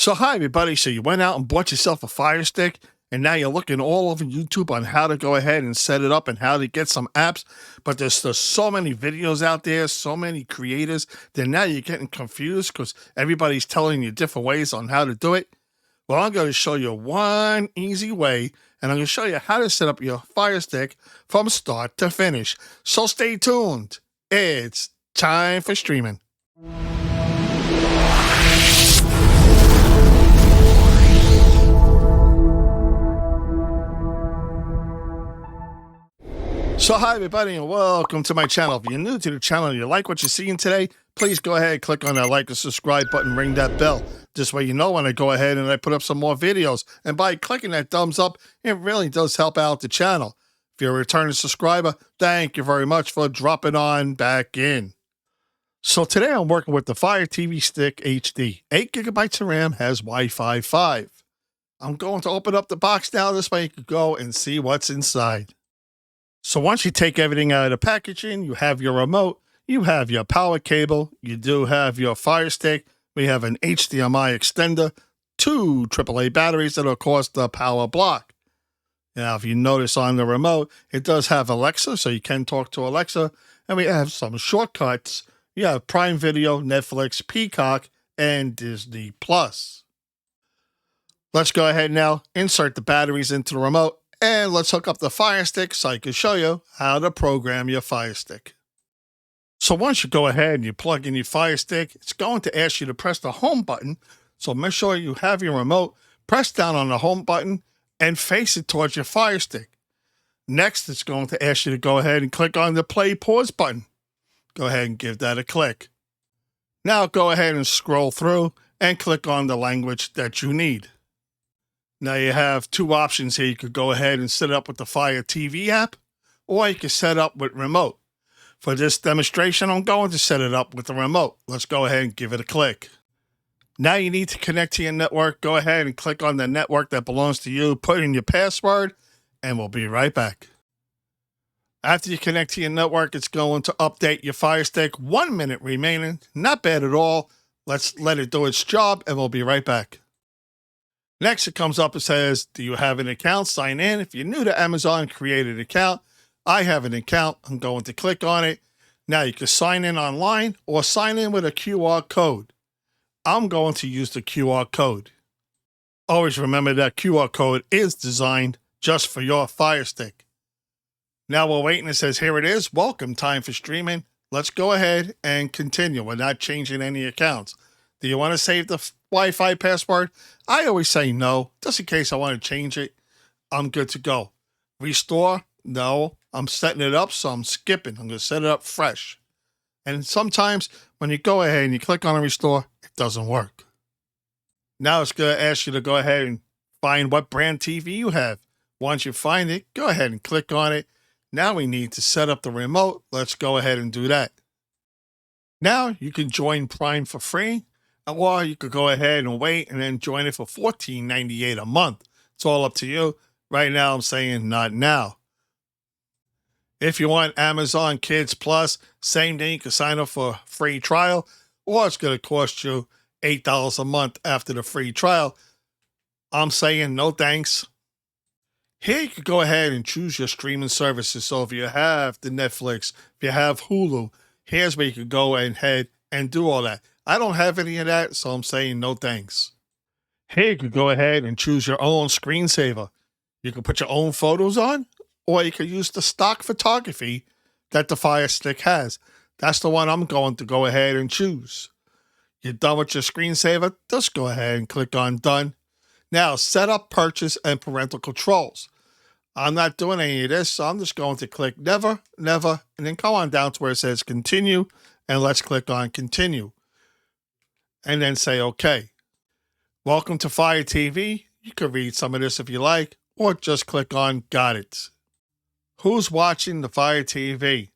So hi everybody. So you went out and bought yourself a Fire Stick, and now you're looking all over YouTube on how to go ahead and set it up and how to get some apps. But there's so many videos out there, so many creators, that now you're getting confused because everybody's telling you different ways on how to do it. Well, I'm going to show you one easy way, and I'm going to show you how to set up your Fire Stick from start to finish. So stay tuned. It's time for streaming. So hi everybody and welcome to my channel. If you're new to the channel and you like what you're seeing today, please go ahead and click on that like and subscribe button, ring that bell. This way you know when I go ahead and I put up some more videos. And by clicking that thumbs up, it really does help out the channel. If you're a returning subscriber, thank you very much for dropping on back in. So today I'm working with the Fire TV Stick HD. 8 gigabytes of RAM, has Wi-Fi 5. I'm going to open up the box now. This way you can go and see what's inside. So once you take everything out of the packaging, you have your remote, you have your power cable, you do have your Fire Stick, we have an HDMI extender, 2 AAA batteries that are, of course, the power block. Now, if you notice on the remote, it does have Alexa, so you can talk to Alexa, and we have some shortcuts. You have Prime Video, Netflix, Peacock, and Disney+. Let's go ahead now, insert the batteries into the remote, and let's hook up the Fire Stick so I can show you how to program your Fire Stick. So once you go ahead and you plug in your Fire Stick, it's going to ask you to press the home button. So make sure you have your remote, press down on the home button, and face it towards your Fire Stick. Next, it's going to ask you to go ahead and click on the play pause button. Go ahead and give that a click. Now go ahead and scroll through and click on the language that you need. Now you have 2 options here. You could go ahead and set it up with the Fire TV app, or you can set up with remote. For this demonstration, I'm going to set it up with the remote. Let's go ahead and give it a click. Now you need to connect to your network. Go ahead and click on the network that belongs to you, put in your password, and we'll be right back. After you connect to your network, it's going to update your Fire Stick. 1 minute remaining. Not bad at all. Let's let it do its job, and we'll be right back. Next, it comes up and says, do you have an account? Sign in. If you're new to Amazon, create an account. I have an account. I'm going to click on it. Now you can sign in online or sign in with a QR code. I'm going to use the QR code. Always remember that QR code is designed just for your Fire Stick. Now we're waiting. It says, here it is. Welcome, time for streaming. Let's go ahead and continue. We're not changing any accounts. Do you want to save the Wi-Fi password? I always say no, just in case I want to change it. I'm good to go. Restore? No, I'm setting it up, so I'm skipping. I'm going to set it up fresh. And sometimes when you go ahead and you click on a restore, it doesn't work. Now it's going to ask you to go ahead and find what brand TV you have. Once you find it, go ahead and click on it. Now we need to set up the remote. Let's go ahead and do that. Now you can join Prime for free. Or you could go ahead and wait and then join it for $14.98 a month. It's all up to you. Right now, I'm saying not now. If you want Amazon Kids Plus, same thing. You can sign up for a free trial, or it's going to cost you $8 a month after the free trial. I'm saying no thanks. Here you could go ahead and choose your streaming services. So if you have the Netflix, if you have Hulu, here's where you could go ahead and do all that. I don't have any of that, so I'm saying no thanks. Here you could go ahead and choose your own screensaver. You can put your own photos on, or you could use the stock photography that the Fire Stick has. That's the one I'm going to go ahead and choose. You're done with your screensaver, just go ahead and click on Done. Now, set up purchase and parental controls. I'm not doing any of this, so I'm just going to click Never, Never, and then come on down to where it says Continue, and let's click on Continue. And then say OK. Welcome to Fire TV. You can read some of this if you like, or just click on Got It. Who's watching the Fire TV?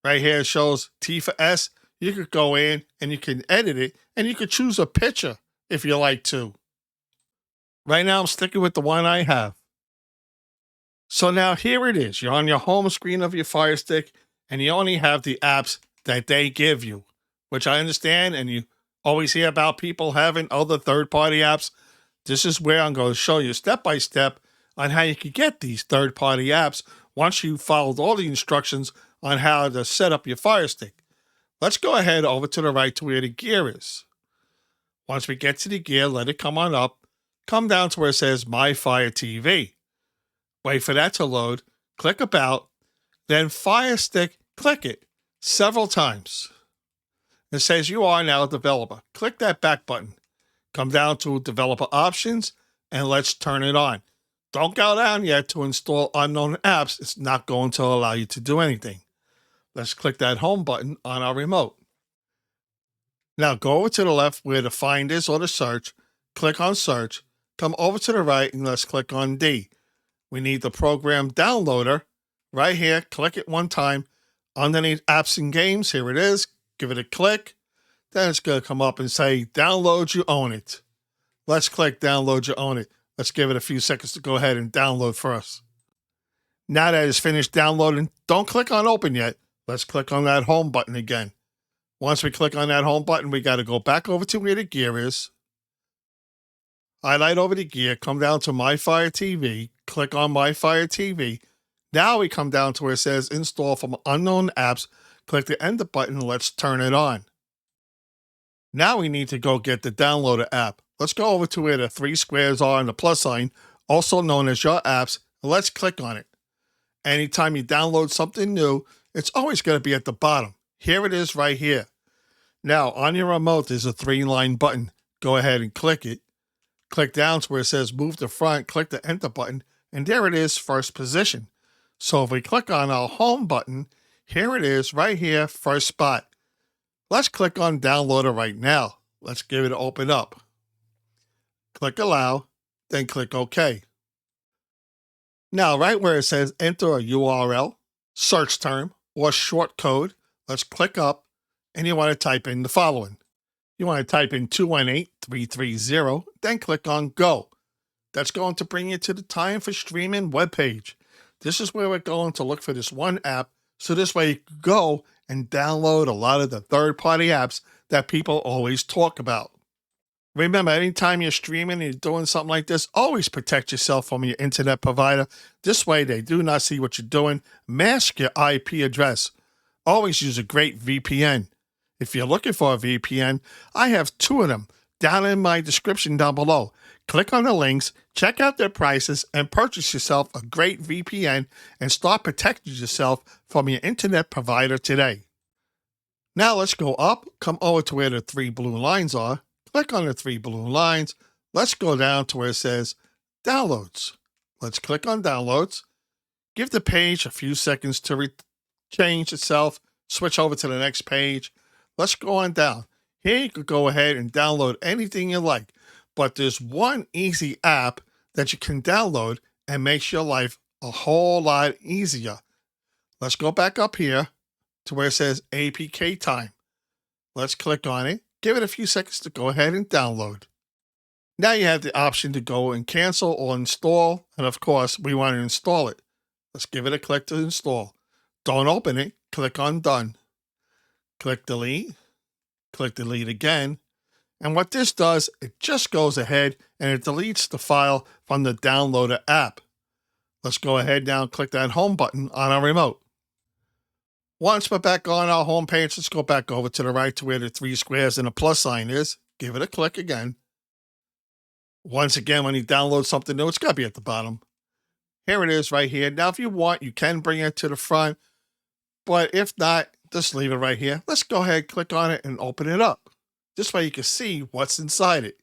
Right here it shows T for S. You could go in and you can edit it, and you could choose a picture if you like to. Right now I'm sticking with the one I have. So now here it is. You're on your home screen of your Fire Stick, and you only have the apps that they give you, which I understand, and you Always hear about people having other third-party apps? This is where I'm going to show you step by step on how you can get these third-party apps once you've followed all the instructions on how to set up your Fire Stick. Let's go ahead over to the right to where the gear is. Once we get to the gear, let it come on up. Come down to where it says My Fire TV. Wait for that to load. Click About. Then Fire Stick, click it several times. It says you are now a developer. Click that back button. Come down to Developer Options, and let's turn it on. Don't go down yet to install unknown apps. It's not going to allow you to do anything. Let's click that Home button on our remote. Now go over to the left where the Find is or the Search. Click on Search. Come over to the right and let's click on D. We need the program downloader. Right here, click it one time. Underneath Apps and Games, here it is. Give it a click. Then it's going to come up and say, Download, you own it. Let's click Download, you own it. Let's give it a few seconds to go ahead and download for us. Now that it's finished downloading, don't click on Open yet. Let's click on that Home button again. Once we click on that Home button, we got to go back over to where the gear is. Highlight over the gear, come down to My Fire TV, click on My Fire TV. Now we come down to where it says Install from Unknown Apps. Click the Enter button and let's turn it on. Now we need to go get the Downloader app. Let's go over to where the three squares are and the plus sign, also known as Your Apps, and let's click on it. Anytime you download something new, it's always going to be at the bottom. Here it is right here. Now on your remote, there's a 3-line button. Go ahead and click it. Click down to where it says Move to Front, click the Enter button, and there it is, first position. So if we click on our Home button, here it is right here, first spot. Let's click on Downloader right now. Let's give it an open up. Click Allow, then click OK. Now right where it says Enter a URL, search term, or short code, let's click up, and you want to type in the following. You want to type in 218330, then click on Go. That's going to bring you to the Time for Streaming webpage. This is where we're going to look for this one app, so this way you can go and download a lot of the third-party apps that people always talk about. Remember, anytime you're streaming and you're doing something like this, always protect yourself from your internet provider. This way they do not see what you're doing. Mask your IP address. Always use a great VPN. If you're looking for a VPN, I have 2 of them down in my description down below. Click on the links, check out their prices, and purchase yourself a great VPN and start protecting yourself from your internet provider today. Now let's go up, come over to where the 3 blue lines are, click on the 3 blue lines, let's go down to where it says Downloads. Let's click on Downloads, give the page a few seconds to change itself, switch over to the next page. Let's go on down. Here you could go ahead and download anything you like. But there's one easy app that you can download and makes your life a whole lot easier. Let's go back up here to where it says APK Time. Let's click on it. Give it a few seconds to go ahead and download. Now you have the option to go and cancel or install. And of course, we want to install it. Let's give it a click to install. Don't open it. Click on Done. Click Delete. Click Delete again. And what this does, it just goes ahead and it deletes the file from the Downloader app. Let's go ahead now and click that Home button on our remote. Once we're back on our home page, let's go back over to the right to where the 3 squares and a plus sign is. Give it a click again. Once again, when you download something new, it's got to be at the bottom. Here it is right here. Now, if you want, you can bring it to the front. But if not, just leave it right here. Let's go ahead, click on it, and open it up. This way you can see what's inside it.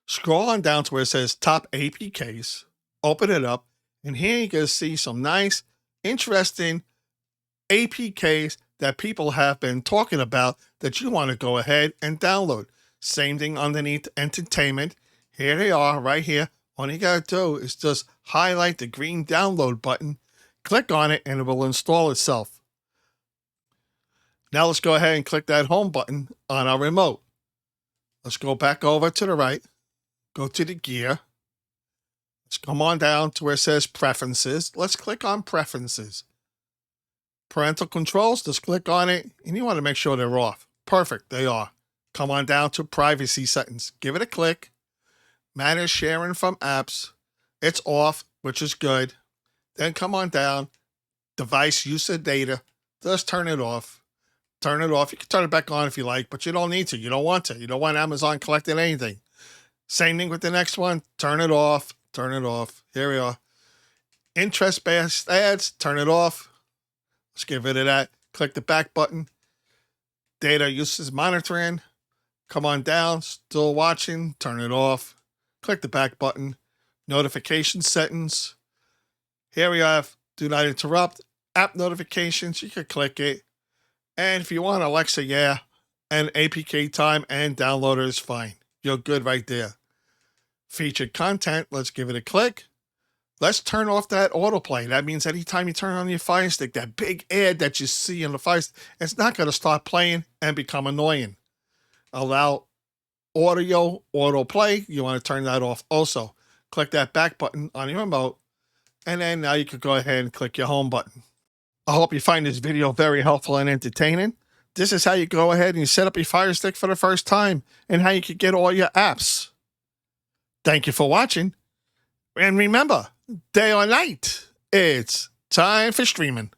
Scroll on down to where it says Top APKs. Open it up. And here you can see some nice, interesting APKs that people have been talking about that you want to go ahead and download. Same thing underneath Entertainment. Here they are right here. All you got to do is just highlight the green download button, click on it, and it will install itself. Now let's go ahead and click that Home button on our remote. Let's go back over to the right, go to the gear. Let's come on down to where it says Preferences. Let's click on Preferences. Parental controls, just click on it, and you want to make sure they're off. Perfect, they are. Come on down to privacy settings. Give it a click. Manage sharing from apps. It's off, which is good. Then come on down. Device use of data. Just turn it off. Turn it off. You can turn it back on if you like, but you don't need to. You don't want to. You don't want Amazon collecting anything. Same thing with the next one. Turn it off. Turn it off. Here we are. Interest-based ads. Turn it off. Let's get rid of that. Click the back button. Data uses monitoring. Come on down. Still watching. Turn it off. Click the back button. Notification settings. Here we have do not interrupt. App notifications. You could click it. And if you want Alexa, yeah. And APK time and downloader is fine. You're good right there. Featured content. Let's give it a click. Let's turn off that autoplay. That means anytime you turn on your Fire Stick, that big ad that you see in the Fire Stick, it's not going to start playing and become annoying. Allow audio autoplay. You want to turn that off also. Click that back button on your remote. And then now you can go ahead and click your home button. I hope you find this video very helpful and entertaining. This is how you go ahead and you set up your Fire Stick for the first time and how you can get all your apps. Thank you for watching. And remember, day or night, it's time for streaming.